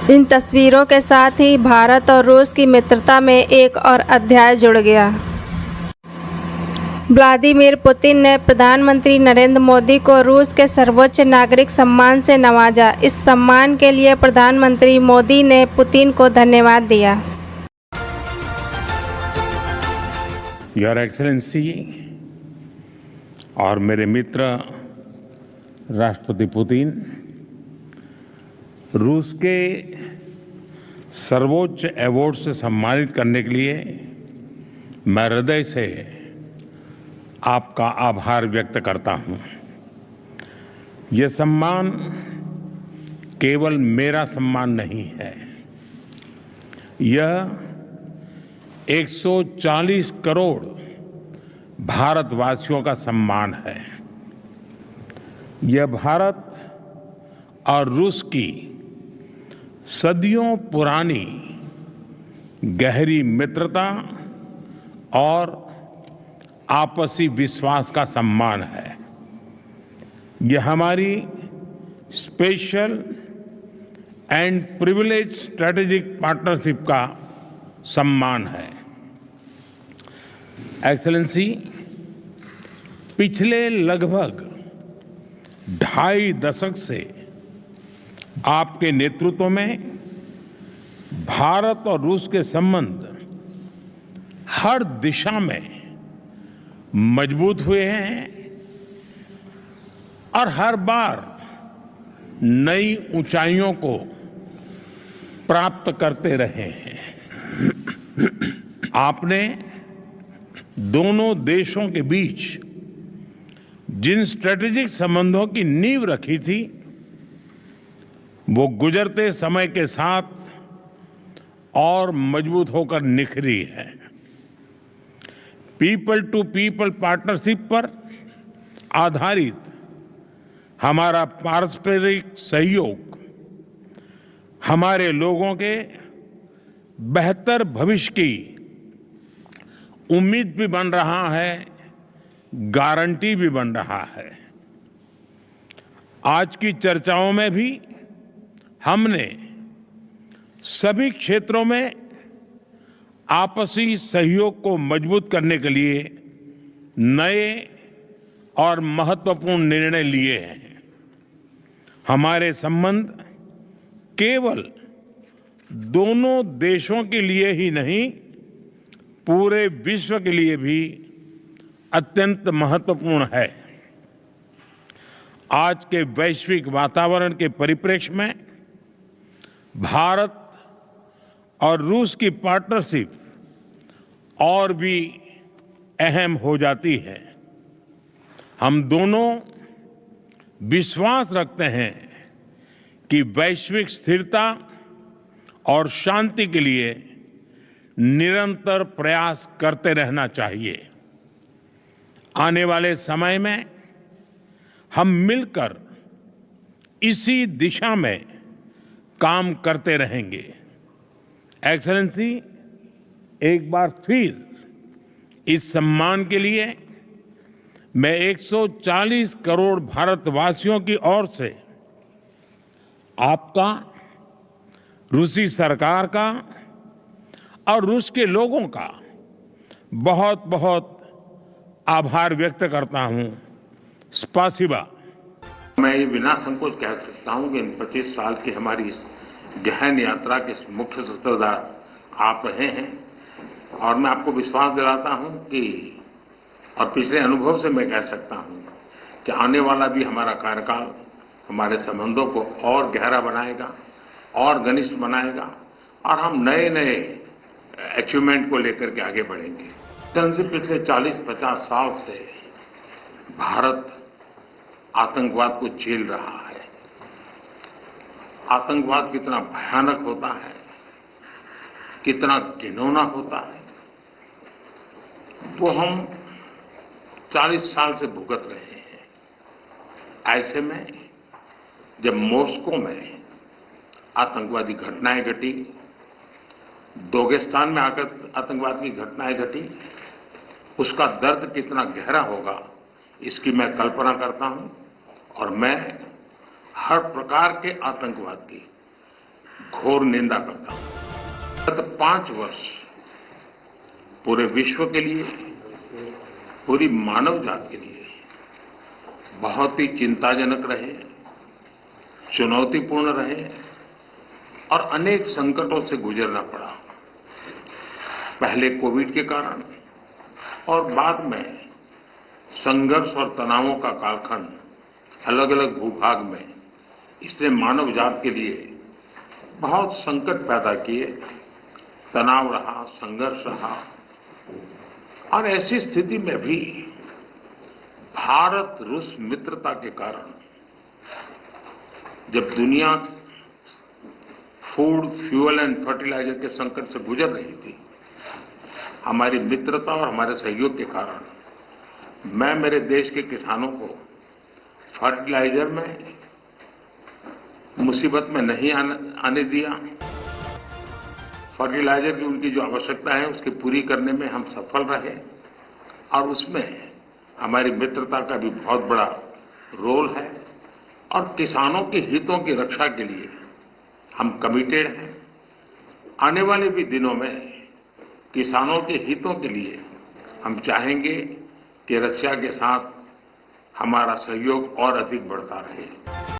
इन तस्वीरों के साथ ही भारत और रूस की मित्रता में एक और अध्याय जुड़ गया। व्लादिमीर पुतिन ने प्रधानमंत्री नरेंद्र मोदी को रूस के सर्वोच्च नागरिक सम्मान से नवाजा। इस सम्मान के लिए प्रधानमंत्री मोदी ने पुतिन को धन्यवाद दिया। योर एक्सेलेंसी और मेरे मित्र राष्ट्रपति पुतिन, रूस के सर्वोच्च अवार्ड से सम्मानित करने के लिए मैं हृदय से आपका आभार व्यक्त करता हूं। यह सम्मान केवल मेरा सम्मान नहीं है, यह 140 करोड़ भारतवासियों का सम्मान है। यह भारत और रूस की सदियों पुरानी गहरी मित्रता और आपसी विश्वास का सम्मान है। यह हमारी special and privilege strategic partnership का सम्मान है। एक्सेलेंसी, पिछले लगभग 2.5 दशक से आपके नेतृत्व में भारत और रूस के संबंध हर दिशा में मजबूत हुए हैं और हर बार नई ऊंचाइयों को प्राप्त करते रहे हैं। आपने दोनों देशों के बीच जिन स्ट्रेटेजिक संबंधों की नींव रखी थी, वो गुजरते समय के साथ और मजबूत होकर निखरी है। पीपल टू पीपल पार्टनरशिप पर आधारित हमारा पारस्परिक सहयोग हमारे लोगों के बेहतर भविष्य की उम्मीद भी बन रहा है, गारंटी भी बन रहा है। आज की चर्चाओं में भी हमने सभी क्षेत्रों में आपसी सहयोग को मजबूत करने के लिए नए और महत्वपूर्ण निर्णय लिए हैं। हमारे संबंध केवल दोनों देशों के लिए ही नहीं, पूरे विश्व के लिए भी अत्यंत महत्वपूर्ण है। आज के वैश्विक वातावरण के परिप्रेक्ष्य में भारत और रूस की पार्टनरशिप और भी अहम हो जाती है। हम दोनों विश्वास रखते हैं कि वैश्विक स्थिरता और शांति के लिए निरंतर प्रयास करते रहना चाहिए। आने वाले समय में हम मिलकर इसी दिशा में काम करते रहेंगे। एक्सेलेंसी, एक बार फिर इस सम्मान के लिए मैं 140 करोड़ भारतवासियों की ओर से आपका, रूसी सरकार का और रूस के लोगों का बहुत बहुत आभार व्यक्त करता हूं। स्पासिबा। मैं ये बिना संकोच कह सकता हूं कि इन 25 साल की हमारी इस गहन यात्रा के मुख्य सूत्रधार आप रहे हैं और मैं आपको विश्वास दिलाता हूं कि, और पिछले अनुभव से मैं कह सकता हूं कि आने वाला भी हमारा कार्यकाल हमारे संबंधों को और गहरा बनाएगा और घनिष्ठ बनाएगा और हम नए नए अचीवमेंट को लेकर के आगे बढ़ेंगे। पिछले 40-50 साल से भारत आतंकवाद को झेल रहा है। आतंकवाद कितना भयानक होता है, कितना घिनौना होता है, वो हम 40 साल से भुगत रहे हैं। ऐसे में जब मॉस्को में आतंकवादी घटनाएं घटी, दागिस्तान में आकर आतंकवाद की घटनाएं घटी, उसका दर्द कितना गहरा होगा इसकी मैं कल्पना करता हूं और मैं हर प्रकार के आतंकवाद की घोर निंदा करता हूं। गत 5 वर्ष पूरे विश्व के लिए, पूरी मानव जात के लिए बहुत ही चिंताजनक रहे, चुनौतीपूर्ण रहे और अनेक संकटों से गुजरना पड़ा। पहले कोविड के कारण और बाद में संघर्ष और तनावों का कालखंड अलग अलग भूभाग में, इसने मानव जात के लिए बहुत संकट पैदा किए, तनाव रहा, संघर्ष रहा। और ऐसी स्थिति में भी भारत रूस मित्रता के कारण जब दुनिया फूड, फ्यूल एंड फर्टिलाइजर के संकट से गुजर रही थी, हमारी मित्रता और हमारे सहयोग के कारण मैं मेरे देश के किसानों को फर्टिलाइजर में मुसीबत में नहीं आने दिया। फर्टिलाइजर की उनकी जो आवश्यकता है उसकी पूरी करने में हम सफल रहे और उसमें हमारी मित्रता का भी बहुत बड़ा रोल है और किसानों के हितों की रक्षा के लिए हम कमिटेड हैं। आने वाले भी दिनों में किसानों के हितों के लिए हम चाहेंगे कि रशिया के साथ हमारा सहयोग और अधिक बढ़ता रहे।